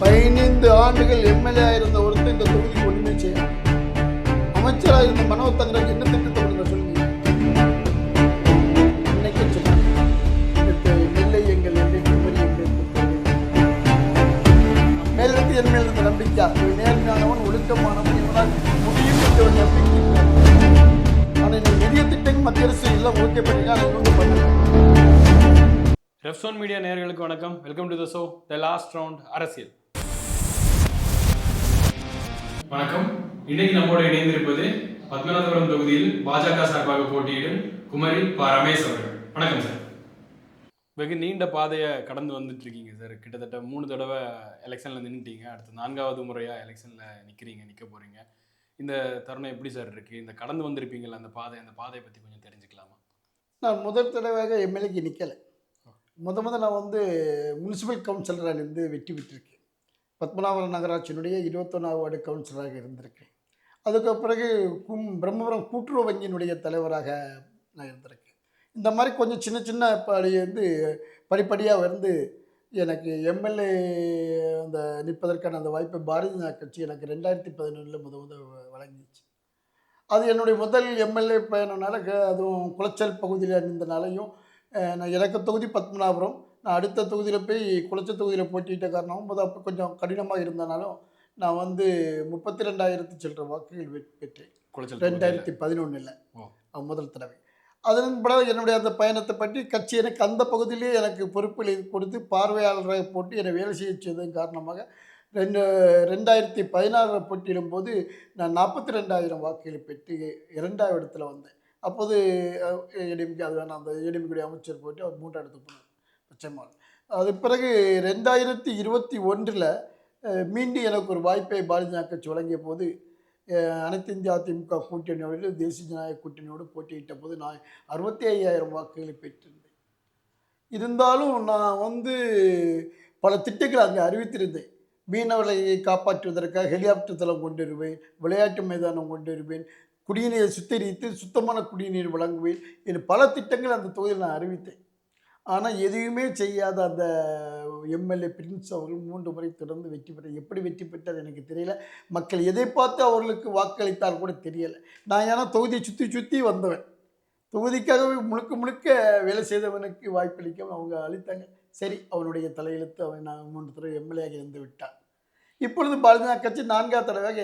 15 ஆண்டுகள் எம்எல்ஏ இருந்த ஒருத்தர் இந்த தொகுதிக்கு ஒண்ணுமே செய்ய அமைச்சராக இருந்த மனோஜ் தங்கராஜ் என்ன திட்டத்தை கொடுங்க சொல்லுங்க. இன்னைக்கு சொன்னாங்க நெல்லை எங்கள் நெல்லை குமரி எங்கள் மேலிருந்து என் மேல் இருந்த நம்பிக்கை நேர்மையானவன் ஒழுக்கமானவன் இவனால் முடியும் என்ற ஒரு நம்பிக்கை. ஆனால் இந்த நிதிய திட்டங்கள் மத்திய அரசு எல்லாம் ஓகே பண்ணிக்கலாம் இவங்க பண்ணுங்க. ரெஃப்சோன் மீடியா நேயர்களுக்கு வணக்கம். Welcome to the show the last round அரசியல். வணக்கம். இன்னைக்கு நம்மோடு இணைந்திருப்பது பத்மநாபபுரம் தொகுதியில் பாஜக சார்பாக போட்டியிடும் குமரி ரமேஷ் அவர்கள். வணக்கம் சார். வெகு நீண்ட பாதையை கடந்து வந்துட்டு இருக்கீங்க சார். கிட்டத்தட்ட 3 தடவை எலெக்ஷனில் நின்றுட்டீங்க. அடுத்து 4வது முறையாக எலெக்ஷனில் நிற்க போகிறீங்க. இந்த தருணம் எப்படி சார் இருக்குது? இந்த கடந்து வந்திருப்பீங்களா அந்த பாதையை பற்றி கொஞ்சம் தெரிஞ்சுக்கலாமா? நான் முதல் தடவையாக எம்எல்ஏக்கு நிற்கலை. நான் முனிசிபல் கவுன்சிலராக இருந்து வெற்றி பெற்றிருக்கேன். பத்மநாபபுரம் நகராட்சியினுடைய 21வது வார்டு கவுன்சிலராக இருந்திருக்கேன். அதுக்கு பிறகு பிரம்மபுரம் கூட்டுறவு வங்கியினுடைய தலைவராக நான் இருந்திருக்கேன். இந்த மாதிரி கொஞ்சம் சின்ன சின்ன படிப்படியாக எனக்கு எம்எல்ஏ நிற்பதற்கான அந்த வாய்ப்பை பாரதிய ஜனதா கட்சி எனக்கு 2011 முதல் வழங்கிச்சு. அது என்னுடைய முதல் எம்எல்ஏ பயணனால, அதுவும் குளச்சல் பகுதியில் இருந்தனாலையும் எனக்கு தொகுதி பத்மநாபபுரம், நான் அடுத்த தொகுதியில் போய் குளச்சல் தொகுதியில் போட்டியிட்ட காரணமும் அப்போ கொஞ்சம் கடினமாக இருந்தனாலும் நான் 32,000 சில்லற வாக்குகள் பெற்றேன் 2011 முதல் தடவை. அதன் பிறகு என்னுடைய அந்த பயணத்தை பற்றி கட்சி எனக்கு அந்த பகுதியிலே எனக்கு பொறுப்பில் கொடுத்து பார்வையாளராக போட்டு என்னை வேலை செய்ய செய்ததன் காரணமாக 2016 போட்டியிடும் போது நான் 42,000 வாக்குகளை பெற்று 2வது இடத்துல வந்தேன். அப்போது ஏடிஎம்கே அந்த ஏடிஎம்கே அமைச்சர் போட்டு அவர் 3வது இடத்துக்கு போனார் பச்சைமால். அது பிறகு 2021 மீண்டும் எனக்கு ஒரு வாய்ப்பை பாரதிய ஜனதா கட்சி வழங்கிய போது அனைத்து இந்திய அதிமுக கூட்டணியோடு தேசிய ஜனநாயக கூட்டணியோடு போட்டியிட்ட போது நான் 65,000 வாக்குகளை பெற்றிருந்தேன். இருந்தாலும் நான் பல திட்டங்களை அங்கே அறிவித்திருந்தேன். மீனவர்களை காப்பாற்றுவதற்காக ஹெலிகாப்டர் தளம் கொண்டு வருவேன், விளையாட்டு மைதானம் கொண்டு வருவேன், குடிநீரை சுத்திகரித்து சுத்தமான குடிநீர் வழங்குவேன் என்று பல திட்டங்கள் அந்த தொகுதியில் நான் அறிவித்தேன். ஆனால் எதுவுமே செய்யாத அந்த எம்எல்ஏ பிரின்ஸ் அவர்கள் 3 முறை தொடர்ந்து வெற்றி பெற்ற. எப்படி வெற்றி பெற்றார் எனக்கு தெரியல. மக்கள் எதை பார்த்து அவர்களுக்கு வாக்களித்தால் கூட தெரியலை. நான் ஏன்னா தொகுதியை சுற்றி வந்தவன், தொகுதிக்காகவே முழுக்க வேலை செய்தவனுக்கு வாய்ப்பளிக்க அவங்க அளித்தாங்க. சரி, அவனுடைய தலையெழுத்து, அவன் நான் 3 தடவை எம்எல்ஏ இருந்து விட்டான். இப்பொழுது பாரதிய ஜனதா கட்சி 4வது தடவையாக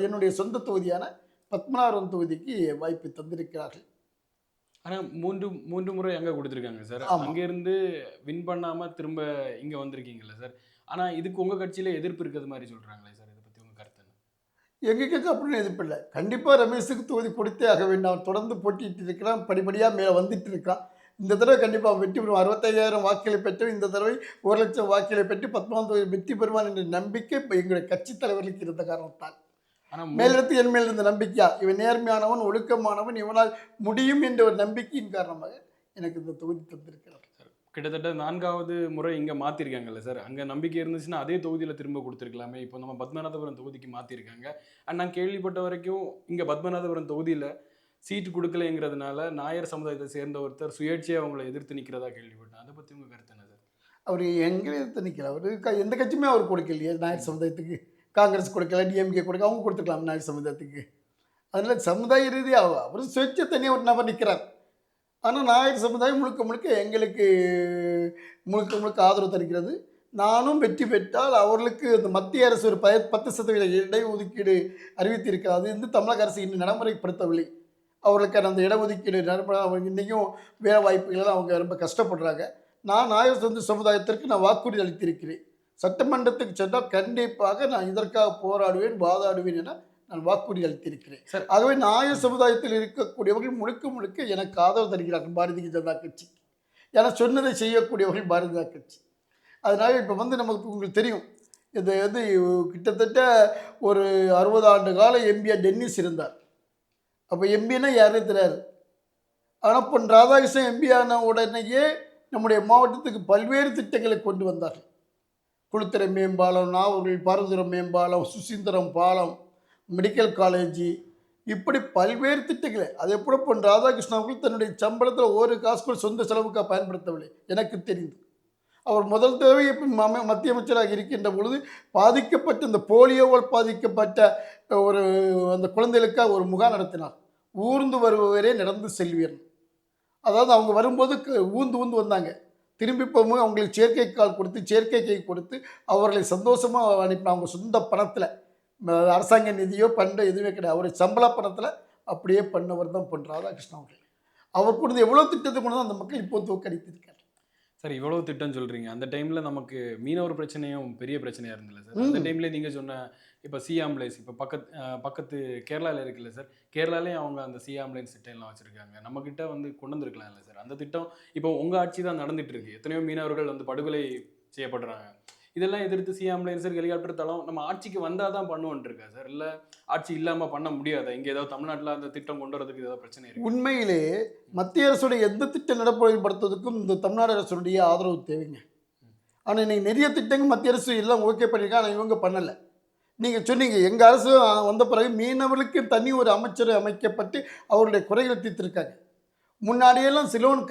என்னுடைய சொந்த தொகுதியான பத்மநாபபுரம் தொகுதிக்கு வாய்ப்பு தந்திருக்கிறார்கள். ஆனால் மூன்று முறை அங்கே கொடுத்துருக்காங்க சார். அங்கேருந்து வின் பண்ணாமல் திரும்ப இங்கே வந்திருக்கீங்களா சார்? ஆனால் இதுக்கு உங்கள் கட்சியில் எதிர்ப்பு இருக்கிறது மாதிரி சொல்கிறாங்களே சார், இதை பற்றி உங்கள் கருத்து என்ன? எங்கள் கட்சி அப்படின்னு எதிர்ப்பு இல்லை. கண்டிப்பாக ரமேஷுக்கு தொகுதி கொடுத்தே ஆக வேண்டும். அவன் தொடர்ந்து போட்டிட்டு இருக்கிறான், படிப்படியாக மேலே வந்துட்டு இருக்கான். இந்த தடவை கண்டிப்பாக வெற்றி பெறுவான். 65,000 வாக்குகளை பெற்று இந்த தடவை 1,00,000 வாக்குகளை பெற்று பத்மநாபபுரம் தொகுதி வெற்றி பெறுவான் என்ற நம்பிக்கை இப்போ எங்களுடைய கட்சி தலைவர்களுக்கு இருந்த காரணத்தால். மேலிருந்து என் மேல் இருந்த நம்பிக்கையா, இவன் நேர்மையானவன் ஒழுக்கமானவன் இவனால் முடியும் என்ற ஒரு நம்பிக்கையின் காரணமாக எனக்கு இந்த தொகுதி தந்திருக்கிறார் சார். கிட்டத்தட்ட 4வது முறை இங்கே மாற்றிருக்காங்கல்ல சார். அங்கே நம்பிக்கை இருந்துச்சுன்னா அதே தொகுதியில் திரும்ப கொடுத்துருக்கலாமே. இப்போ நம்ம பத்மநாபபுரம் தொகுதிக்கு மாற்றிருக்காங்க. நான் கேள்விப்பட்ட வரைக்கும் இங்கே பத்மநாபபுரம் தொகுதியில் சீட்டு கொடுக்கலைங்கிறதுனால நாயர் சமுதாயத்தை சேர்ந்த ஒருத்தர் சுயேட்சையாக அவங்களை எதிர்த்து நிற்கிறதா கேள்விப்பட்டேன். அதை பற்றி உங்கள் கருத்து என்ன சார்? அவர் எங்கே எதிர்த்து நிற்கிறார்? அவர் எந்த கட்சியுமே அவர் கொடுக்கலையே. நாயர் சமுதாயத்துக்கு காங்கிரஸ் கொடுக்கல, டிஎம்கே கொடுக்க, அவங்க கொடுத்துக்கலாம் நாயர் சமுதாயத்துக்கு. அதில் சமுதாய ரீதியாக அவர் சுயேட்சை தனியாக ஒரு நபர் நிற்கிறார். ஆனால் நாயர் சமுதாயம் முழுக்க எங்களுக்கு முழுக்க ஆதரவு தருகிறது. நானும் வெற்றி பெற்றால் அவர்களுக்கு இந்த மத்திய அரசு ஒரு 10% இடஒதுக்கீடு அறிவித்திருக்கிறது. அது தமிழக அரசு இன்னும் நடைமுறைப்படுத்தவில்லை. அவர்களுக்கான அந்த இடஒதுக்கீடு அவங்க இன்றைக்கும் வேலை வாய்ப்புகளெல்லாம் அவங்க ரொம்ப கஷ்டப்படுறாங்க. நான் நாயர் சமுதாயத்திற்கு நான் வாக்குறுதி அளித்திருக்கிறேன். சட்டமன்றத்துக்கு சென்றால் கண்டிப்பாக நான் இதற்காக போராடுவேன், வாதாடுவேன் என நான் வாக்குறுதி அளித்திருக்கிறேன். ஆகவே நாயர் சமுதாயத்தில் இருக்கக்கூடியவர்கள் முழுக்க எனக்கு ஆதரவு தருகிறார்கள் பாரதிய ஜனதா கட்சி. ஏன்னா சொன்னதை செய்யக்கூடியவர்கள் பாரதிய ஜனதா கட்சி. அதனால் இப்போ நமக்கு உங்களுக்கு தெரியும், இது கிட்டத்தட்ட ஒரு 60 ஆண்டு கால எம்பியா டென்னிஸ் இருந்தார். அப்போ எம்பின்னா யாருன்னு தெரியாது. ஆனால் பொன் ராதாகிருஷ்ணன் எம்பியான உடனேயே நம்முடைய மாவட்டத்துக்கு பல்வேறு திட்டங்களை கொண்டு வந்தார்கள். குளித்தரை மேம்பாலம், நாவூரில் பார்வதிபுரம் மேம்பாலம், சுசீந்திரம் பாலம், மெடிக்கல் காலேஜ், இப்படி பல்வேறு திட்டங்களை. அது எப்படி பொன் ராதாகிருஷ்ணன் அவர்கள் தன்னுடைய சம்பளத்தில் ஒரு காசு கூட சொந்த செலவுக்காக பயன்படுத்தவில்லை எனக்கு தெரிந்து. அவர் முதல் தேவை இப்போ மத்திய அமைச்சராக இருக்கின்ற பொழுது பாதிக்கப்பட்ட இந்த போலியோவால் பாதிக்கப்பட்ட ஒரு அந்த குழந்தைகளுக்காக ஒரு முகாம் நடத்தினார். ஊர்ந்து வருபவரே நடந்து செல்வீர். அதாவது அவங்க வரும்போது ஊந்து ஊந்து வந்தாங்க. திரும்பி போகும்போது அவங்களுக்கு செயற்கை கால் கொடுத்து, செயற்கை கை கொடுத்து அவர்களை சந்தோஷமாக அனுப்பின. அவங்க சொந்த பணத்தில் அரசாங்க நிதியோ பண்டோ எதுவுமே கிடையாது. அவருடைய சம்பள பணத்தில் அப்படியே பண்ணவர் தான் பொன் ராதாகிருஷ்ணன் அவர்கள். அவர் கொண்டு எவ்வளோ திட்டத்தை கொண்டு வந்து அந்த மக்கள் இப்போ தோற்கடித்திருக்காரு. சார் இவ்வளவு திட்டம் சொல்றீங்க. அந்த டைம்ல நமக்கு மீனவர் பிரச்சனையும் பெரிய பிரச்சனையா இருந்ததுல சார். அந்த டைம்ல நீங்க சொன்ன இப்போ சி ஆம்புலன்ஸ் இப்போ பக்கத்து கேரளாவில் இருக்குல்ல சார். கேரளாலேயும் அவங்க அந்த சி ஆம்புலன்ஸ் திட்டம்லாம் வச்சிருக்காங்க. நம்ம கிட்ட வந்து கொண்டு வந்திருக்கலாம் இல்லை சார். அந்த திட்டம் இப்போ உங்க ஆட்சி தான் நடந்துட்டு இருக்கு. எத்தனையோ மீனவர்கள் வந்து படுகொலை செய்யப்படுறாங்க. இதெல்லாம் எதிர்த்து சி ஆம்புலன்ஸ் ஹெலிகாப்டர் தளம் நம்ம ஆட்சிக்கு வந்தால் தான் பண்ணுவோன்ட்டு இருக்கா சார். இல்லை ஆட்சி இல்லாமல் பண்ண முடியாது. இங்கே ஏதாவது தமிழ்நாட்டில் அந்த திட்டம் கொண்டு வரதுக்கு ஏதாவது பிரச்சனை இருக்கு? உண்மையிலே மத்திய அரசுடைய எந்த திட்டம் நடைமுறைப்படுத்துவதற்கும் இந்த தமிழ்நாடு அரசுடைய ஆதரவு தேவைங்க. ஆனால் இன்னைக்கு நிறைய திட்டங்கள் மத்திய அரசு எல்லாம் ஓகே பண்ணியிருக்காங்க. ஆனால் இவங்க பண்ணலை. நீங்கள் சொன்னீங்க எங்கள் அரசு வந்த பிறகு மீனவர்களுக்கு தனி ஒரு அமைச்சர் அமைக்கப்பட்டு அவருடைய குறைகளை தீர்த்திருக்காங்க. முன்னாடியெல்லாம் சிலோன்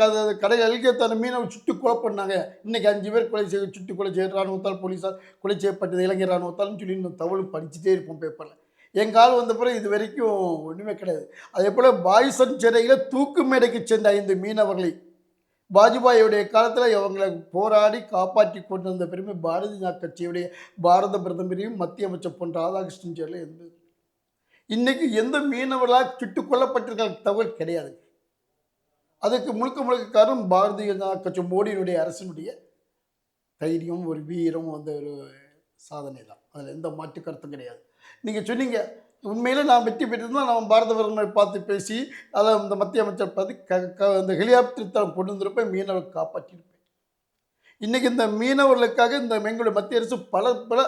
கடை அழுகத்தான மீனவர் சுட்டு கொலை பண்ணாங்க. இன்றைக்கி 5 பேர் சுட்டு கொலை செய்ய இராணுவத்தால் போலீஸார் கொலை செய்யப்பட்டது இலங்கை இராணுவத்தால்னு சொல்லி இன்னும் தகவல் படிச்சுட்டே இருப்போம் பேப்பரில். எங்கள் ஆள் வந்த பிறகு இது வரைக்கும் ஒன்றுமே கிடையாது. அதே போல் பாய்சன் சிறையில் தூக்கு மேடைக்கு சென்ற 5 மீனவர்களை வாஜ்பாயுடைய காலத்தில் அவங்களை போராடி காப்பாற்றி கொண்டு வந்த பெருமை பாரதிய ஜனதா கட்சியுடைய பாரத பிரதமரையும் மத்திய அமைச்சர் பொன் ராதாகிருஷ்ணன் செயலில் இருந்தது. இன்றைக்கி எந்த மீனவர்களாக சுட்டு கொல்லப்பட்டிருக்கிற தகவல் கிடையாது. அதுக்கு முழுக்க காரணம் பாரதிய ஜனதா கட்சி மோடியினுடைய அரசினுடைய தைரியம் ஒரு வீரம் அந்த ஒரு சாதனை தான். அதில் எந்த மாற்று கருத்தும் கிடையாது. நீங்கள் சொன்னீங்க உண்மையிலே நான் வெற்றி பெற்றிருந்தால் நான் பாரத பிரதமரை பார்த்து பேசி அதை இந்த மத்திய அமைச்சர் பார்த்து அந்த ஹெலிகாப்டர் தளம் கொண்டு வந்திருப்பேன், மீனவர்களை காப்பாற்றியிருப்பேன். இன்றைக்கி இந்த மீனவர்களுக்காக இந்த எங்களுடைய மத்திய அரசு பல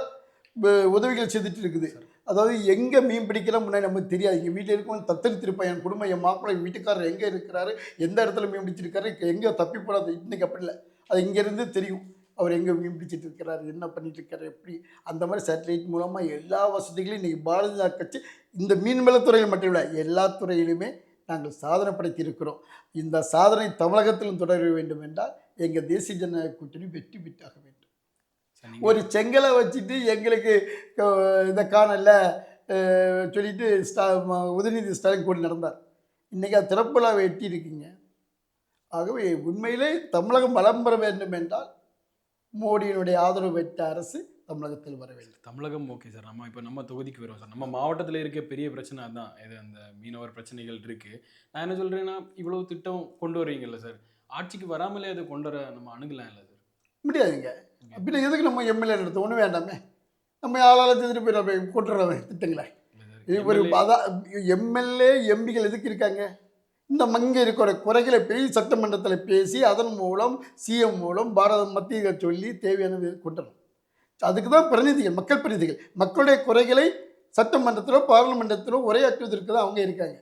உதவிகள் செய்துட்டு இருக்குது. அதாவது எங்கே மீன் பிடிக்கிறோம் முன்னாடி நமக்கு தெரியாது. எங்கள் வீட்டில் இருக்கவங்க தத்தெடுத்திருப்பேன். என் குடும்பம் என் மாப்பிள்ளை என் வீட்டுக்காரர் எங்கே இருக்கிறாரு, எந்த இடத்துல மீன் பிடிச்சிருக்காரு, எங்கே தப்பி போடாது. இன்றைக்கி அப்படி இல்லை. அது இங்கேருந்து தெரியும். அவர் எங்கே மீன் பிடிச்சிட்டு இருக்கிறாரு, என்ன பண்ணிட்டு இருக்காரு, எப்படி அந்த மாதிரி சேட்டலைட் மூலமாக எல்லா வசதிகளையும் இன்றைக்கி பாரதிய ஜனதா கட்சி இந்த மீன்வள துறையில் மட்டும் இல்லை எல்லா துறையிலுமே நாங்கள் சாதனை படைத்தி இருக்கிறோம். இந்த சாதனை தமிழகத்திலும் தொடர வேண்டும் என்றால் எங்கள் தேசிய ஜனநாயக கூட்டணி வெற்றி பெற்றாக வேண்டும். ஒரு செங்கலை வச்சுட்டு எங்களுக்கு இதை காணல சொல்லிட்டு உதயநிதி ஸ்டாலின் கூட நடந்தார். இன்றைக்கி அது திறப்புலாவை எட்டி இருக்குங்க. ஆகவே உண்மையிலே தமிழகம் வளம் பெற வேண்டும் என்றால் மோடியினுடைய ஆதரவு பெற்ற அரசு தமிழகத்தில் வர வேண்டும். தமிழகம் ஓகே சார். நம்ம தொகுதிக்கு வருவோம் சார். நம்ம மாவட்டத்தில் இருக்க பெரிய பிரச்சனை அதுதான். இது அந்த மீனவர் பிரச்சனைகள் இருக்குது. நான் என்ன சொல்கிறேன்னா இவ்வளோ திட்டம் கொண்டு வரீங்கல்ல சார், ஆட்சிக்கு வராமலே அதை கொண்டு வர நம்ம அணுகலாம் இல்லை சார்? முடியாதுங்க. அப்படின்னா எதுக்கு நம்ம எம்எல்ஏ எடுத்து ஒன்றும் வேண்டாமே, நம்ம ஆளால் செஞ்சுட்டு போய் கொண்டுறவன் திட்டங்களை. ஒரு அதான் எம்எல்ஏ எம்பிகள் எதுக்கு இருக்காங்க? இந்த மங்க இருக்கிற குறைகளை பெரிய சட்டமன்றத்தில் பேசி அதன் மூலம் சிஎம் மூலம் மத்திய சொல்லி தேவையானது கொண்டுறணும். அதுக்கு தான் பிரதிநிதிகள், மக்கள் பிரதிநிதிகள் மக்களுடைய குறைகளை சட்டமன்றத்திலோ பார்லிமெண்டத்திலோ உரையாற்றுவதற்கு தான் அவங்க இருக்காங்க,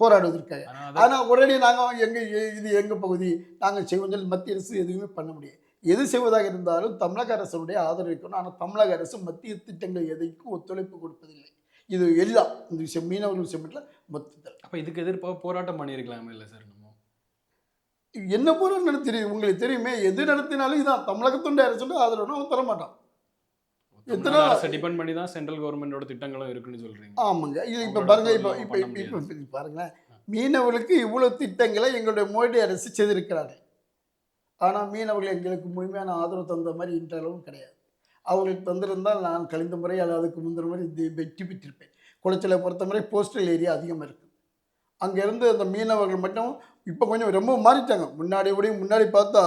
போராடுவதற்காக. ஆனால் உடனே நாங்கள் இது எங்கள் பகுதி நாங்கள் செய்வோம் சொல்லி மத்திய அரசு எதுவுமே பண்ண முடியாது. எது செய்வதாக இருந்தாலும் தமிழக அரசுடைய ஆதரவு இருக்கணும். ஆனால் தமிழக அரசு மத்திய திட்டங்கள் எதைக்கும் ஒத்துழைப்பு கொடுப்பதில்லை. இது எல்லாம் இந்த விஷயம் மீனவர்கள் விஷயம் மொத்தத்தில். அப்போ இதுக்கு எதிர்ப்பாக போராட்டம் பண்ணியிருக்கலாமே இல்லை சார்? நம்ம என்ன போராட்டம் நடத்தி உங்களுக்கு தெரியுமே, எது நடத்தினாலும் இதான் தமிழகத்துடைய அரசு ஆதரவுனா அவன் தரமாட்டான். எத்தனை டிபெண்ட் பண்ணி தான் சென்ட்ரல் கவர்மெண்டோட திட்டங்களும் இருக்குன்னு சொல்றீங்க. ஆமாங்க. இது இப்போ பாருங்க, இப்போ பாருங்களேன், மீனவர்களுக்கு இவ்வளோ திட்டங்களை எங்களுடைய மோடி அரசு செய்திருக்கிறார்கள். ஆனால் மீனவர்கள் எங்களுக்கு முழுமையான ஆதரவு தந்த மாதிரி இன்றளவும் கிடையாது. அவர்களுக்கு தந்திருந்தால் நான் கழிந்த முறை அல்லது அதுக்கு முந்தின முறை வெற்றி பெற்றிருப்பேன். குளச்சலை பொறுத்த முறை கோஸ்டல் ஏரியா அதிகமாக இருக்குது. அங்கேருந்து அந்த மீனவர்கள் மட்டும் இப்போ கொஞ்சம் ரொம்ப மாறிட்டாங்க. முன்னாடி பார்த்தா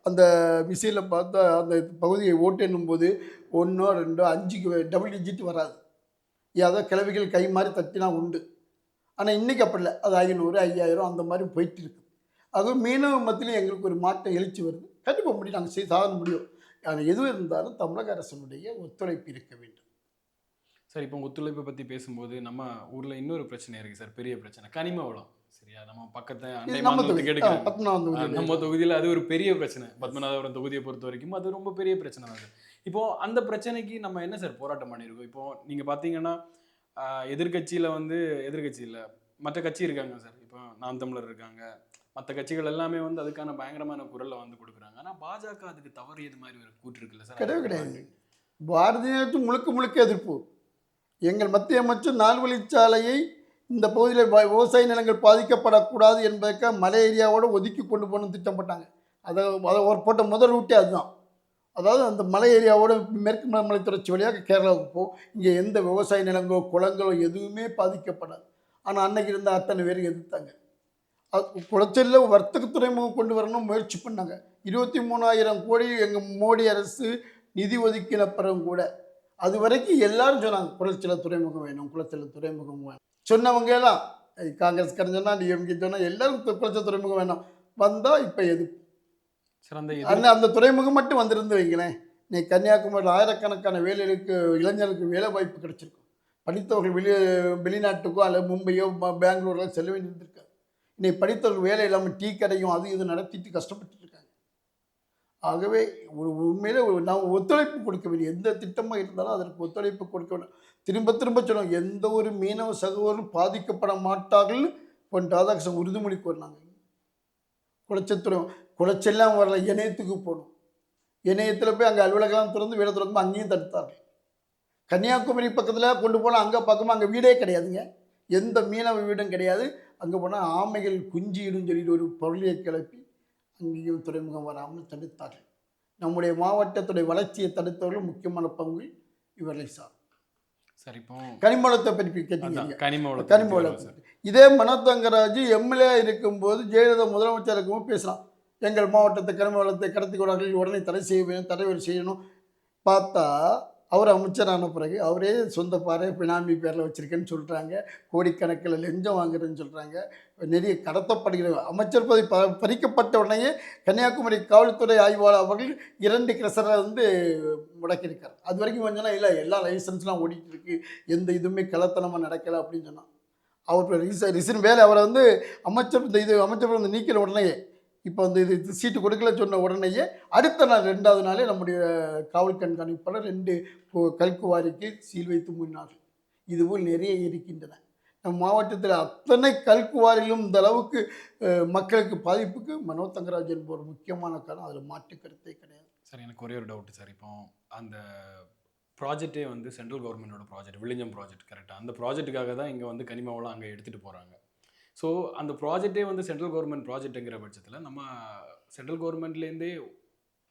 அந்த மிசைலில் பார்த்தா அந்த பகுதியை ஓட்டு எண்ணும்போது 1 2 5 டபுள் டிஜிட் வராது. ஏதோ கிழவிகள் கை மாதிரி தட்டினா உண்டு. ஆனால் இன்றைக்கி அப்படி இல்லை. அது 500 5000 அந்த மாதிரி போயிட்டு இருக்குது. அதுவும் மீனவ மத்தியிலும் எங்களுக்கு ஒரு மாற்றம் எழுச்சி வருது. கண்டிப்பாக முடியும், நாங்கள் சாதனை முடியும். ஆனால் எதுவும் இருந்தாலும் தமிழக அரசனுடைய ஒத்துழைப்பு இருக்க வேண்டும். சார் இப்போ ஒத்துழைப்பை பற்றி பேசும்போது நம்ம ஊரில் இன்னொரு பிரச்சனை இருக்குது சார், பெரிய பிரச்சனை, கனிம வளம். சரியா, நம்ம பக்கத்தை நம்ம தொகுதியில் அது ஒரு பெரிய பிரச்சனை. பத்மநாபபுரம் தொகுதியை பொறுத்த வரைக்கும் அது ரொம்ப பெரிய பிரச்சனை தான். இப்போது அந்த பிரச்சனைக்கு நம்ம என்ன சார் போராட்டம் பண்ணியிருக்கோம்? இப்போது நீங்கள் பார்த்தீங்கன்னா எதிர்கட்சியில் மற்ற கட்சி இருக்காங்க சார். இப்போ நாம் தமிழர் இருக்காங்க, மற்ற கட்சிகள் எல்லாமே வந்து அதுக்கான பயங்கரமான குரலை வந்து கொடுக்குறாங்க. ஆனா பாஜக அதுக்கு தவறியது மாதிரி ஒரு கூற்று இருக்குல்ல சார்? கிடையவே கிடையாது. பாரதிய ஜனதா முழுக்க முழுக்க எதிர்ப்பு. எங்கள் மத்திய அமைச்சர் 4 வழிச்சாலையை இந்த பகுதியில் விவசாய நிலங்கள் பாதிக்கப்படக்கூடாது என்பதற்காக மலை ஏரியாவோட ஒதுக்கி கொண்டு போகணும்னு திட்டம் போட்டாங்க. அதை ஒரு போட்ட முதல் ரூட்டே அதுதான். அதாவது அந்த மலை ஏரியாவோட மேற்கு மலை தொடர்ச்சி வழியாக கேரளாவுக்கு போகும். இங்கே எந்த விவசாய நிலங்களோ குளங்களோ எதுவுமே பாதிக்கப்படாது. ஆனால் அன்னைக்கு இருந்த அத்தனை பேர் எதிர்த்தாங்க. அது குளச்சலில் வர்த்தக துறைமுகம் கொண்டு வரணும் முயற்சி பண்ணாங்க. 23,000 கோடி எங்கள் மோடி அரசு நிதி ஒதுக்கின பிறகும் கூட அது வரைக்கும் எல்லாரும் சொன்னாங்க குளச்சல துறைமுகம் வேணும், குளச்சல துறைமுகம் வேணும். சொன்னவங்க எல்லாம் காங்கிரஸ் சொன்னா, டிஎம்கே சொன்னா எல்லாரும் குளச்சல் துறைமுகம் வேணும். வந்தால் இப்போ எது அந்த துறைமுகம் மட்டும் வந்திருந்து வைங்களேன், நீ கன்னியாகுமரியில் ஆயிரக்கணக்கான வேலைகளுக்கு இளைஞர்களுக்கு வேலை வாய்ப்பு கிடைச்சிருக்கும். படித்தவர்கள் வெளிநாட்டுக்கோ அல்லது மும்பையோ பெங்களூரோ செல்ல வேண்டியிருந்திருக்காங்க. இன்னைக்கு படித்தவர்கள் வேலை இல்லாமல் டீ கடையும் அது இது நடத்திட்டு கஷ்டப்பட்டு இருக்காங்க. ஆகவே உண்மையிலே நாம் ஒத்துழைப்பு கொடுக்க வேண்டிய எந்த திட்டமாக இருந்தாலும் அதற்கு ஒத்துழைப்பு கொடுக்க வேண்டும். திரும்ப திரும்ப சொன்னோம், எந்த ஒரு மீனவ சகோதரரும் பாதிக்கப்பட மாட்டார்கள்னு பொன் ராதாகிருஷ்ணன் உறுதிமொழி கூறினாங்க. குளச்செல்லாம் வரல, இணையத்துக்கு போகணும். இணையத்தில் போய் அங்கே அலுவலகம் திறந்து வீடை திறக்கும் அங்கேயும் தடுத்தார்கள். கன்னியாகுமரி பக்கத்தில் கொண்டு போனால் அங்கே பார்க்கும்போது அங்கே வீடே கிடையாதுங்க, எந்த மீனவ வீடும் கிடையாது. அங்கே போனால் ஆமைகள் குஞ்சிடும் சொல்லிட்டு ஒரு பொருளியை கிளப்பி அங்கேயும் துறைமுகம் வராமல் தடுத்தார்கள். நம்முடைய மாவட்டத்துடைய வளர்ச்சியை தடுத்தவர்கள் முக்கியமான பங்கு இவர்களை சார். சரி, இப்போ கனிமவளத்தை பற்றி கேட்டீங்க. கனிமவளம் இதே மனோஜ் தங்கராஜ் எம்எல்ஏ இருக்கும்போது ஜெயலலிதா முதலமைச்சர் இருக்கும்போது பேசலாம், எங்கள் மாவட்டத்தை கனிமவளத்தை கடத்தி கொண்டார்கள், உடனே தடை செய்ய வேணும், தடை செய்யணும். பார்த்தா அவர் அமைச்சரான பிறகு அவரே சொந்த பாறை பினாமி பேரில் வச்சுருக்கேன்னு சொல்கிறாங்க. கோடிக்கணக்கில் லஞ்சம் வாங்குறேன்னு சொல்கிறாங்க. நிறைய கடத்தப்படுகிற அமைச்சர் பதவி பறிக்கப்பட்ட உடனேயே கன்னியாகுமரி காவல்துறை ஆய்வாளர் அவர்கள் 2 கிரசரை வந்து முடக்கியிருக்கார். அது வரைக்கும் கொஞ்சம் இல்லை, எல்லா லைசன்ஸ்லாம் ஓடிட்டு இருக்கு, எந்த இதுவுமே கள்ளத்தனமாக நடக்கலை அப்படின்னு சொன்னான். அவர் ரிசன் வேலை அவரை வந்து அமைச்சர் வந்து நீக்கிற உடனேயே இப்போ வந்து இது சீட்டு கொடுக்கல சொன்ன உடனேயே அடுத்த நாள் 2வது நாளே நம்முடைய காவல் கண்காணிப்பாளர் 2 கல்குவாரிக்கு சீல் வைத்து மூடினார்கள். இதுபோல் நிறைய இருக்கின்றன. நம் மாவட்டத்தில் அத்தனை கல்குவாரிலும் இந்த அளவுக்கு மக்களுக்கு பாதிப்புக்கு மனோஜ் தங்கராஜ் என்பது ஒரு முக்கியமான காரணம். அதில் மாற்று கருத்தே கிடையாது. சார், எனக்கு ஒரே ஒரு டவுட்டு சார். இப்போ அந்த ப்ராஜெக்டே வந்து சென்ட்ரல் கவர்மெண்டோட ப்ராஜெக்ட், விழிஞ்சம் ப்ராஜெக்ட் கரெக்டாக, அந்த ப்ராஜெக்ட்டுக்காக தான் இங்கே வந்து கனிமாவெல்லாம் அங்கே எடுத்துகிட்டு போகிறாங்க. ஸோ அந்த ப்ராஜெக்டே வந்து சென்ட்ரல் கவர்மெண்ட் ப்ராஜெக்ட்டுங்கிற பட்சத்தில் நம்ம சென்ட்ரல் கவர்மெண்ட்லேருந்தே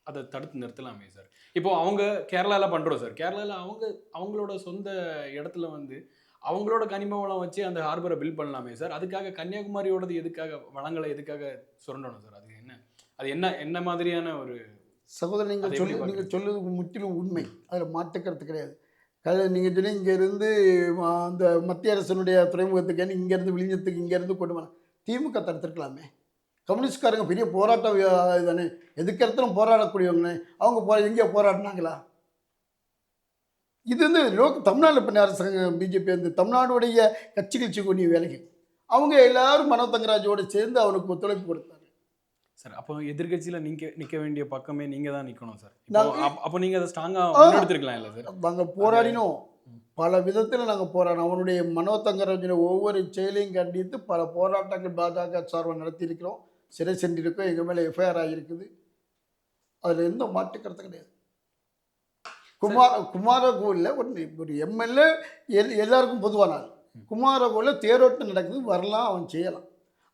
அதை தடுத்து நிறுத்தலாமே சார். இப்போது அவங்க கேரளாவில் பண்ணுறோம் சார், கேரளாவில் அவங்களோட சொந்த இடத்துல வந்து அவங்களோட கனிம வளம் வச்சு அந்த ஹார்பரை பில்ட் பண்ணலாமே சார். அதுக்காக கன்னியாகுமரியோடது எதுக்காக, வளங்களை எதுக்காக சுரண்டணும் சார்? அது என்ன மாதிரியான ஒரு சகோதரர் நீங்கள் சொல்லுவது முற்றிலும் உண்மை, அதில் மாற்றுக்கிறது கிடையாது. நீங்கள் சொல்லி இங்கேருந்து அந்த மத்திய அரசனுடைய துறைமுகத்துக்கு இங்கேருந்து விழிஞ்சத்துக்கு இங்கேருந்து கொண்டு வர திமுக தடுத்துருக்கலாமே. கம்யூனிஸ்ட்காரங்க பெரிய போராட்டம் தானே, எதுக்கு இடத்துலும் போராடக்கூடியவங்க, அவங்க எங்கேயோ போராடினாங்களா? இது வந்து தமிழ்நாடு பண்ண அரசாங்கம் பிஜேபி வந்து தமிழ்நாடுடைய கட்சிகள் செய்யக்கூடிய வேலைகள். அவங்க எல்லாரும் மனோஜ் தங்கராஜோடு சேர்ந்து அவனுக்கு ஒத்துழைப்பு கொடுத்தாங்க சார். அப்போ எதிர்கட்சியில் நிற்க வேண்டிய பக்கமே நீங்கள் தான் நிற்கணும் சார். அப்போ நீங்கள் அதை ஸ்ட்ராங்காக எடுத்துருக்கலாம் இல்லை சார்? நாங்கள் போராடினோம், பல விதத்தில் நாங்கள் போராடினோம். அவனுடைய மனோஜ் தங்கராஜனுடைய ஒவ்வொரு செயலையும் கண்டித்து பல போராட்டங்கள் பாஜக சார்பாக நடத்தியிருக்கிறோம், சிறை சென்றிருக்கோம், எங்கள் மேலே எஃப்ஐஆர் ஆகியிருக்குது. அதில் எந்த மாற்று கருத்து கிடையாது. குமாரகோவிலில் ஒரு எம்எல்ஏ எல்லாருக்கும் பொதுவான குமாரகோவிலில் தேரோட்டம் நடக்குது, வரலாம், அவன் செய்யலாம்.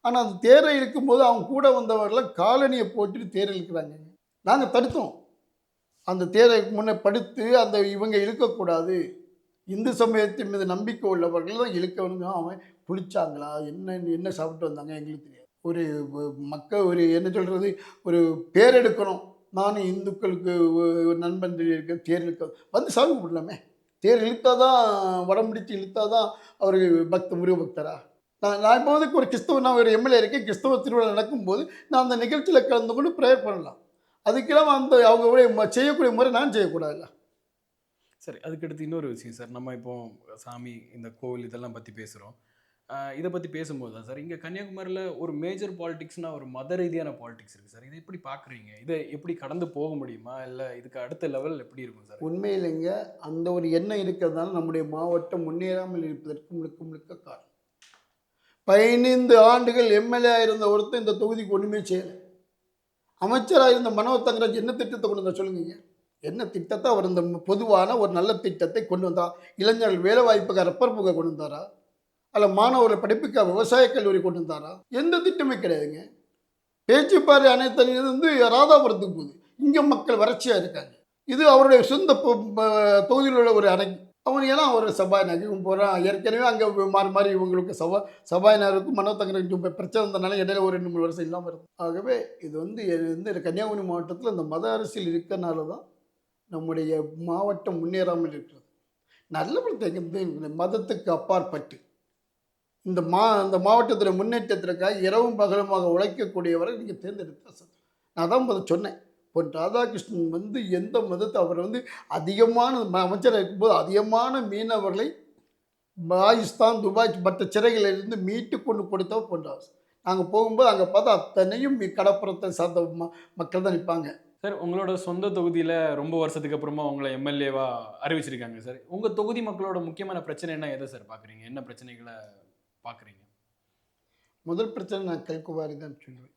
ஆனால் அந்த தேரை இருக்கும்போது அவங்க கூட வந்தவர்கள் காலனியை போட்டுட்டு தேர் இழுக்கிறாங்க. நாங்கள் தடுத்தோம். அந்த தேரை முன்னே படுத்து அந்த இவங்க இழுக்கக்கூடாது, இந்து சமயத்தின் மீது நம்பிக்கை உள்ளவர்கள் தான் இழுக்க வந்து. அவன் குளிச்சாங்களா, என்ன சாப்பிட்டு வந்தாங்க எங்களுக்கு தெரியாது. ஒரு மக்கள் ஒரு என்ன சொல்கிறது, ஒரு பேர் எடுக்கணும், நானும் இந்துக்களுக்கு ஒரு நண்பன் இருக்க தேர் இழுக்க வந்து சாமி கும்பிடலாமே. தேர் இழுத்தா தான், வடம் பிடித்து இழுத்தா தான் அவர் முருக பக்தரா? நான் இப்போ வந்து ஒரு நான் ஒரு எம்எல்ஏ இருக்கேன், கிறிஸ்தவ திருவிழா நடக்கும்போது நான் அந்த நிகழ்ச்சியில் கலந்து கொண்டு ப்ரேயர் பண்ணலாம். அதுக்கெல்லாம் அந்த அவங்க செய்யக்கூடிய முறை நான் செய்யக்கூடாதுல்ல. சரி, அதுக்கடுத்து இன்னொரு விஷயம் சார், நம்ம இப்போ சாமி, இந்த கோவில் இதெல்லாம் பற்றி பேசுகிறோம். இதை பற்றி பேசும்போது தான் சார், இங்கே கன்னியாகுமரியில் ஒரு மேஜர் பாலிடிக்ஸ்னால் ஒரு மத ரீதியான பாலிடிக்ஸ் இருக்குது சார். இதை எப்படி பார்க்குறீங்க? இதை எப்படி கடந்து போக முடியுமா, இல்லை இதுக்கு அடுத்த லெவல் எப்படி இருக்கும் சார்? உண்மையிலேங்க அந்த ஒரு எண்ணம் இருக்கிறதுனால நம்முடைய மாவட்டம் முன்னேறாமல் இருப்பதற்கு முழுக்க முழுக்க காரணம். 15 ஆண்டுகள் எம்எல்ஏ இருந்த ஒருத்தர் இந்த தொகுதிக்கு ஒன்றுமே செய்யலை. அமைச்சராக இருந்த மனோ தங்கராஜ் என்ன திட்டத்தை கொண்டு வந்தார் சொல்லுங்க? என்ன திட்டத்தை அவர் இந்த பொதுவான ஒரு நல்ல திட்டத்தை கொண்டு வந்தார்? இளைஞர்கள் வேலை வாய்ப்புக்கு ரப்பர் புகை கொண்டு வந்தாரா? அல்ல மாணவர்களை படிப்புக்கு விவசாய கல்லூரி கொண்டு வந்தாரா? எந்த திட்டமே கிடையாதுங்க. பேச்சுப்பாறை அணை தண்ணீர் வந்து ராதாபுரத்துக்கு போகுது. இங்கே மக்கள் வறட்சியாக இருக்காங்க. இது அவருடைய சொந்த தொகுதியில் உள்ள ஒரு அணை. அவன் ஏன்னா ஒரு சபாநாயகர் போகிறான். ஏற்கனவே அங்கே மாறி மாறி இவங்களுக்கு சபாநாயகருக்கும் மனோ தங்கராஜுக்கும் பிரச்சனை இருந்தனால இடையில ஒரு 2-3 வருஷம் இல்லாமல் இருக்கும். ஆகவே இது வந்து கன்னியாகுமரி மாவட்டத்தில் இந்த மத அரசியல் இருக்கிறனால தான் நம்முடைய மாவட்டம் முன்னேறாமல் இருக்கிறது. நல்ல மதத்துக்கு அப்பாற்பட்டு இந்த மாவட்டத்தில் முன்னேற்றத்திற்காக இரவும் பகலுமாக உழைக்கக்கூடியவரை நீங்கள் தேர்ந்தெடுத்த நான் தான் முதல் சொன்னேன். பொன் ராதாகிருஷ்ணன் வந்து எந்த மதத்தை அவர் வந்து அதிகமான அமைச்சராக இருக்கும்போது அதிகமான மீனவர்களை பாகிஸ்தான் துபாய் மற்ற சிறைகளிலிருந்து மீட்டு கொண்டு கொடுத்தவர் பொன்ராஜ். நாங்கள் போகும்போது அங்கே பார்த்தா அத்தனையும் கடப்புறத்தை சார்ந்த மக்கள் தான் நிற்பாங்க. சார், உங்களோட சொந்த தொகுதியில் ரொம்ப வருஷத்துக்கு அப்புறமா உங்களை எம்எல்ஏவா அறிவிச்சிருக்காங்க சார். உங்கள் தொகுதி மக்களோட முக்கியமான பிரச்சனை என்ன, எதை சார் பார்க்குறீங்க? என்ன பிரச்சனைகளை பார்க்குறீங்க? முதல் பிரச்சனை நான் கல்குவாரி தான் சொல்லுவேன்.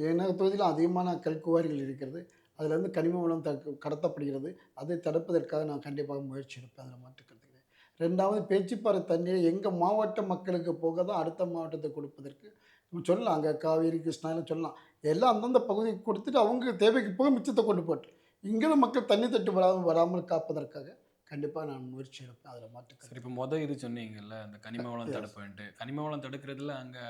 ஏன்னா தொகுதியில் அதிகமான கல்குவாரிகள் இருக்கிறது. அதில் வந்து கனிம வளம் கடத்தப்படுகிறது. அதை தடுப்பதற்காக நான் கண்டிப்பாக முயற்சி எடுப்பேன். அதில் மாற்றுக்கிறது கிடையாது. 2வது பேச்சுப்பாறை தண்ணீரை எங்கள் மாவட்ட மக்களுக்கு போக தான் அடுத்த மாவட்டத்தை கொடுப்பதற்கு நம்ம சொல்லலாம். அங்கே காவேரி கிருஷ்ணாலும் சொல்லலாம். எல்லாம் அந்தந்த பகுதிக்கு கொடுத்துட்டு அவங்க தேவைக்கு போக மிச்சத்தை கொண்டு போட்டு இங்கே மக்கள் தண்ணி தட்டு வராமல் காப்பதற்காக கண்டிப்பாக நான் முயற்சி எடுப்பேன். அதில் மாற்றுக்கிறேன். சரி, இப்போ இது சொன்னீங்கல்ல, அந்த கனிம வளம் தடுப்புன்ட்டு. கனிம வளம் தடுக்கிறதுல அங்கே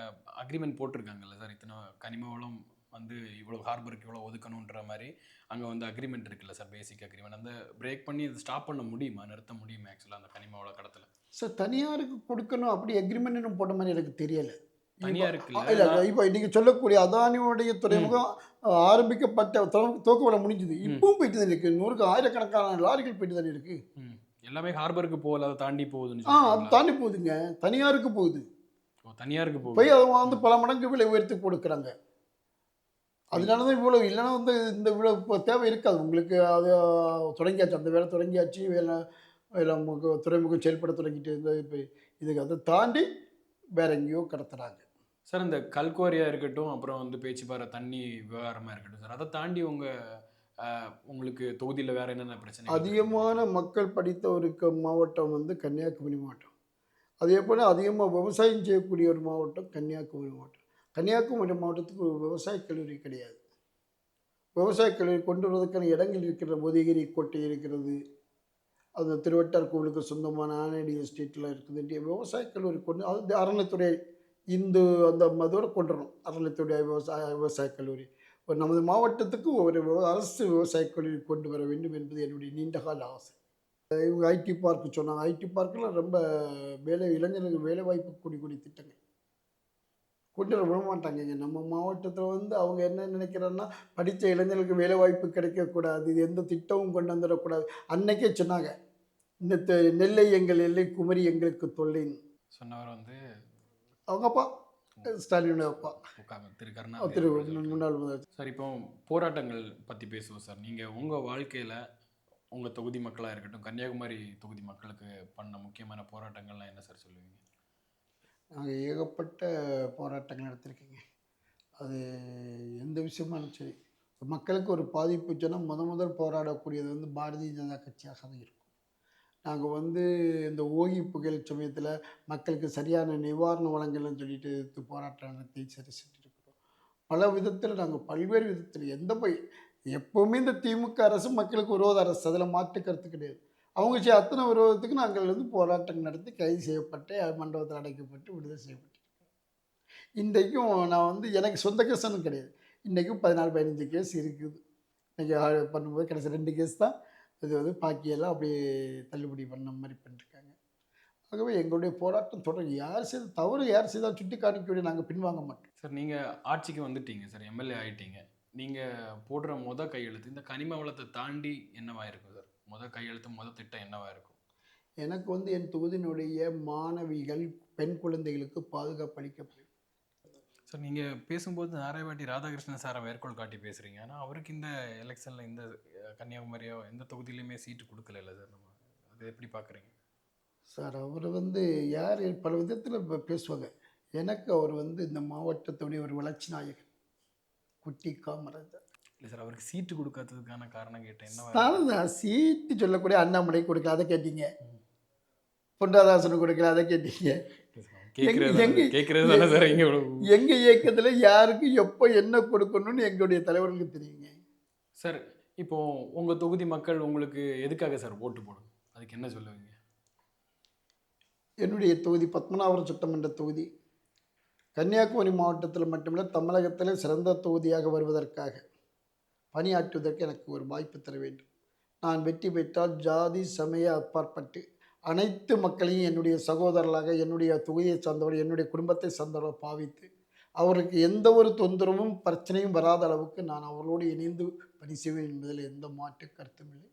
அக்ரிமெண்ட் போட்டிருக்காங்கல்ல சார்? இத்தனை கனிம வளம் வந்து இவ்வளோ ஹார்பருக்கு இவ்வளோ ஒதுக்கணுன்ற மாதிரி அங்கே வந்து அக்ரிமெண்ட் இருக்குல்ல சார், பேசிக் அக்ரிமெண்ட். அந்த பிரேக் பண்ணி அதை ஸ்டாப் பண்ண முடியுமா, நிறுத்த முடியுமா ஆக்சுவலாக அந்த கனிம வள கடத்தல? சார் தனியாருக்கு கொடுக்கணும் அப்படி அக்ரிமெண்ட் போட்ட மாதிரி எனக்கு தெரியலை. தனியாருக்கு இல்லை, இப்போ நீங்கள் சொல்லக்கூடிய அதானியோடைய துறைமுகம் ஆரம்பிக்கப்பட்ட துவக்க முடிஞ்சுது. இப்பவும் போயிட்டு தான் இருக்குது. 100க்கு ஆயிரக்கணக்கான லாரிகள் போயிட்டு தானே இருக்குது. எல்லாமே ஹார்பருக்கு போகல, அதை தாண்டி போகுதுன்னு. அது தாண்டி போகுதுங்க, தனியாருக்கு போகுது. தனியாருக்கு போய் அதை வந்து பல மடங்கு விலை உயர்த்தி கொடுக்குறாங்க. அதனால தான் இவ்வளோ, இல்லைன்னா வந்து இந்த இவ்வளோ இப்போ தேவை இருக்காது உங்களுக்கு. அது தொடங்கியாச்சு, அந்த வேலை தொடங்கியாச்சு. வேலை துறைமுகம் செயல்பட தொடங்கிட்டு இருந்தது. இப்போ இதுக்கு அதை தாண்டி வேற எங்கேயோ கடத்துறாங்க சார். இந்த கல்குவாரியாக இருக்கட்டும், அப்புறம் வந்து பேச்சுப்பாறை தண்ணி விவகாரமாக இருக்கட்டும் சார், அதை தாண்டி உங்களுக்கு தொகுதியில் வேற என்னென்ன பிரச்சனை? அதிகமான மக்கள் படித்த ஒரு மாவட்டம் வந்து கன்னியாகுமரி மாவட்டம். அதே போல் அதிகமாக விவசாயம் செய்யக்கூடிய ஒரு மாவட்டம் கன்னியாகுமரி மாவட்டம். கன்னியாகுமரி மாவட்டத்துக்கு ஒரு விவசாய கல்லூரி கிடையாது. விவசாய கல்லூரி கொண்டு வருவதற்கான இடங்கள் இருக்கிற உதயகிரி கோட்டை இருக்கிறது. அந்த திருவட்டார் கோவிலுக்கு சொந்தமான ஆனடி எஸ்டேட்லாம் இருக்குது. விவசாய கல்லூரி கொண்டு அது அறநிலைத்துறை அந்த மதோடு கொண்டு வரணும். அறநிலைத்துறை விவசாய கல்லூரி ஒரு நமது மாவட்டத்துக்கு ஒரு அரசு விவசாய கல்லூரி கொண்டு வர வேண்டும் என்பது என்னுடைய நீண்டகால ஆசை. இவங்க ஐடி பார்க்கு சொன்னாங்க. ஐடி பார்க்கில் ரொம்ப இளைஞர்களுக்கு வேலை வாய்ப்பு கூடிய திட்டங்கள் கொண்டு வர விட மாட்டாங்க. நம்ம மாவட்டத்தில் வந்து அவங்க என்ன நினைக்கிறாங்கன்னா, படித்த இளைஞர்களுக்கு வேலை வாய்ப்பு கிடைக்கக்கூடாது, இது எந்த திட்டமும் கொண்டு வந்துடக்கூடாது. அன்னைக்கே சொன்னாங்க, இந்த நெல்லை எங்கள் எல்லை, குமரி எங்களுக்கு தொல்லைன்னு சொன்னவர் வந்து அவங்க அப்பா ஸ்டாலினோட அப்பா திரு முன்னாள் முதலமைச்சர் சார். இப்போ போராட்டங்கள் பற்றி பேசுவோம் சார். நீங்கள் உங்கள் வாழ்க்கையில் உங்கள் தொகுதி மக்களாக இருக்கட்டும், கன்னியாகுமரி தொகுதி மக்களுக்கு பண்ண முக்கியமான போராட்டங்கள்லாம் என்ன சார் சொல்லுவீங்க? நாங்கள் ஏகப்பட்ட போராட்டங்கள் நடத்திருக்கீங்க. அது எந்த விஷயமாலும் சரி, மக்களுக்கு ஒரு பாதிப்பு சொன்னால் முதல் போராடக்கூடியது வந்து பாரதிய ஜனதா கட்சியாக தான் இருக்கும். நாங்கள் வந்து இந்த ஓகி புயல் சமயத்தில் மக்களுக்கு சரியான நிவாரணம் வழங்கலன்னு சொல்லிட்டு போராட்டம் நடத்தி சரி செஞ்சுருக்கிறோம். பல விதத்தில் நாங்கள் பல்வேறு விதத்தில் எப்போவுமே இந்த திமுக அரசு மக்களுக்கு விரோத அரசு, அதில் மாற்று கருத்து கிடையாது. அவங்க அத்தனை விரோதத்துக்கு நாங்கள் வந்து போராட்டம் நடத்தி கைது செய்யப்பட்டு மண்டபத்தில் அடைக்கப்பட்டு விடுதலை செய்யப்பட்டிருக்கோம். இன்றைக்கும் நான் வந்து எனக்கு சொந்த கேஸ்ன்னு கிடையாது. இன்றைக்கும் 14-15 கேஸ் இருக்குது. இன்றைக்கி பண்ணும்போது கடைசி 2 கேஸ் தான் இது வந்து பாக்கியெல்லாம் அப்படியே தள்ளுபடி பண்ண மாதிரி பண்ணிருக்காங்க. ஆகவே எங்களுடைய போராட்டம் தொடர்ந்து யார் செய்த தவறு யார் செய்தால் சுட்டி காணிக்க நாங்கள் பின்வாங்க மாட்டோம். சார், நீங்கள் ஆட்சிக்கு வந்துட்டீங்க சார், எம்எல்ஏ ஆகிட்டீங்க. நீங்கள் போடுற கையெழுத்து இந்த கனிம வளத்தை தாண்டி என்னவா இருக்கும் சார்? கையெழுத்து திட்டம் என்னவா இருக்கும்? எனக்கு வந்து என் தொகுதியினுடைய மாணவிகள், பெண் குழந்தைகளுக்கு பாதுகாப்பு அளிக்கப்படும். சார், நீங்கள் பேசும்போது நிறைய வாட்டி ராதாகிருஷ்ணன் சாரை மேற்கோள் காட்டி பேசுகிறீங்க. ஆனால் அவருக்கு இந்த எலெக்ஷனில் இந்த கன்னியாகுமரியோ எந்த தொகுதியிலையுமே சீட்டு கொடுக்கல சார். நம்ம அதை எப்படி பார்க்குறீங்க சார்? அவர் வந்து யார் பல விதத்தில் பேசுவாங்க. எனக்கு அவர் வந்து இந்த மாவட்டத்துடைய ஒரு வளர்ச்சி நாயகன், குட்டி காமராஜர். இல்லை சார், அவருக்கு சீட்டு கொடுக்காததுக்கான காரணம் கேட்டேன். என்ன தான் சீட்டு சொல்லக்கூடிய அண்ணாமலை கொடுக்கல, அதை கேட்டீங்க. பொன்ராதாசனு கொடுக்கல, அதை கேட்டீங்க. கேட்கறது தானே சார். எங்க இயக்கத்துல யாருக்கு எப்போ என்ன கொடுக்கணும்னு எங்களுடைய தலைவர்களுக்கு தெரியுங்க சார். இப்போ உங்க தொகுதி மக்கள் உங்களுக்கு எதுக்காக சார் ஓட்டு போடும், அதுக்கு என்ன சொல்லுவீங்க? என்னுடைய தொகுதி பத்மநாபபுரம் சட்டமன்ற தொகுதி கன்னியாகுமரி மாவட்டத்தில் மட்டுமல்ல தமிழகத்தில் சிறந்த தொகுதியாக வருவதற்காக பணியாற்றுவதற்கு எனக்கு ஒரு வாய்ப்பு தர வேண்டும். நான் வெற்றி பெற்றால் ஜாதி சமய அப்பாற்பட்டு அனைத்து மக்களையும் என்னுடைய சகோதரர்களாக, என்னுடைய தொகுதியை சார்ந்தவர், என்னுடைய குடும்பத்தை சார்ந்தவர்கள் பாவித்து அவருக்கு எந்த ஒரு தொந்தரவும் பிரச்சனையும் வராத அளவுக்கு நான் அவர்களோடு இணைந்து பணி செய்வேன் என்பதில் எந்த மாற்று கருத்தும் இல்லை.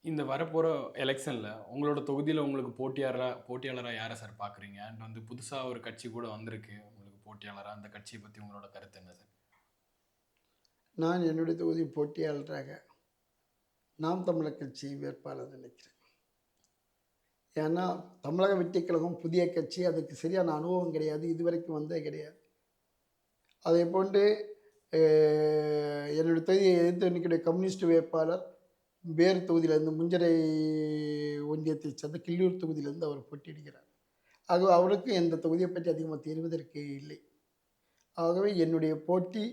இந்த வரப்போகிற எலெக்ஷனில் உங்களோட தொகுதியில் உங்களுக்கு போட்டியாளராக யாரை சார் பார்க்குறீங்க? அண்ட் வந்து புதுசாக ஒரு கட்சி கூட வந்திருக்கு உங்களுக்கு போட்டியாளராக, அந்த கட்சியை பற்றி உங்களோட கருத்து என்ன சார்? நான் என்னுடைய தொகுதி போட்டியாளராக நாம் தமிழர் கட்சி வேட்பாளர் நினைக்கிறேன். ஏன்னா தமிழக வெற்றிக் கழகம் புதிய கட்சி, அதுக்கு சரியான அனுபவம் கிடையாது, இதுவரைக்கும் வந்தே கிடையாது. அதே போன்று என்னுடைய தொகுதியை எதிர்த்து நிற்கிற கம்யூனிஸ்ட் வேட்பாளர் வேறு தொகுதியிலேருந்து முஞ்சரை ஒன்றியத்தை சேர்ந்த கிள்ளியூர் தொகுதியிலேருந்து அவர் போட்டியிடுகிறார். ஆகவே அவருக்கு எந்த தொகுதியை பற்றி அதிகமாக தெரிவதற்கு இல்லை. ஆகவே என்னுடைய போட்டி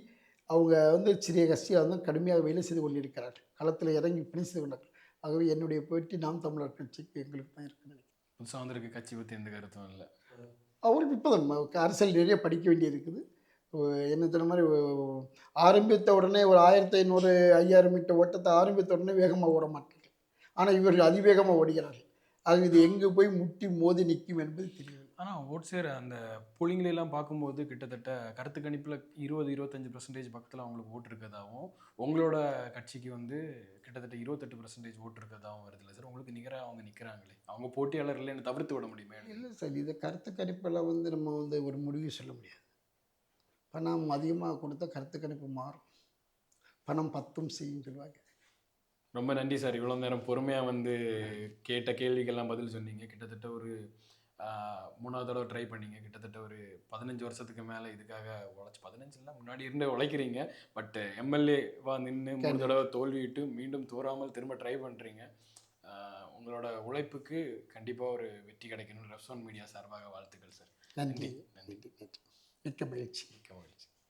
அவங்க வந்து சிறிய கட்சியாக வந்து கடுமையாக வேலை செய்து கொண்டிருக்கிறார்கள், களத்தில் இறங்கி பணி செய்து கொண்டார்கள். ஆகவே என்னுடைய போட்டி நாம் தமிழர் கட்சிக்கு எங்களுக்கு தான் இருக்குன்னு நினைக்கிறேன். புதுசாக வந்திருக்க கட்சி பற்றி எந்த கருத்தும் இல்லை. அவருக்கு இப்போ தான் அரசியல் நிறைய படிக்க வேண்டி இருக்குது. என்ன சொன்ன மாதிரி ஆரம்பித்த உடனே ஒரு 1500 5000 மீட்டர் ஓட்டத்தை ஆரம்பித்த உடனே வேகமாக ஓட மாட்டார்கள். ஆனால் இவர்கள் அதிவேகமாக ஓடுகிறார்கள். அது இது எங்கே போய் முட்டி மோதி நிற்கும் என்பது தெரியும். ஆனால் ஓட் சேர் அந்த போலிங்லாம் பார்க்கும்போது கிட்டத்தட்ட கருத்து கணிப்பில் 20-25% பக்கத்தில் அவங்களுக்கு ஓட்டு இருக்கிறதாகவும், உங்களோட கட்சிக்கு வந்து கிட்டத்தட்ட 28% ஓட்டு இருக்கிறதாகவும் வருது இல்லை சார்? உங்களுக்கு நிகராக அவங்க நிற்கிறாங்களே, அவங்க போட்டியாளர் இல்லைன்னு தவிர்த்து விட முடியுமா? இல்லை சார், இதை கருத்து கணிப்பெல்லாம் வந்து நம்ம வந்து ஒரு முடிவு சொல்ல முடியாது. பணம் அதிகமாக கொடுத்தா கருத்து கணிப்பு மாறும். பணம் பத்தும் செய்யும் சொல்லுவாங்க. ரொம்ப நன்றி சார், இவ்வளோ நேரம் பொறுமையாக வந்து கேட்ட கேள்விகள்லாம் பதில் சொன்னீங்க. கிட்டத்தட்ட ஒரு 3வது தடவை ட்ரை பண்ணீங்க. கிட்டத்தட்ட ஒரு 15 வருஷத்துக்கு மேலே இதுக்காக உழைச்சி, 15 முன்னாடி இருந்தே உழைக்கிறீங்க. பட் எம்எல்ஏவா நின்று 3 தடவை தோல்வியிட்டு மீண்டும் தோறாமல் திரும்ப ட்ரை பண்ணுறீங்க. உங்களோட உழைப்புக்கு கண்டிப்பாக ஒரு வெற்றி கிடைக்கணும்னு ரெப்சான் மீடியா சார்பாக வாழ்த்துக்கள் சார். நன்றி. மிக்க மகிழ்ச்சி.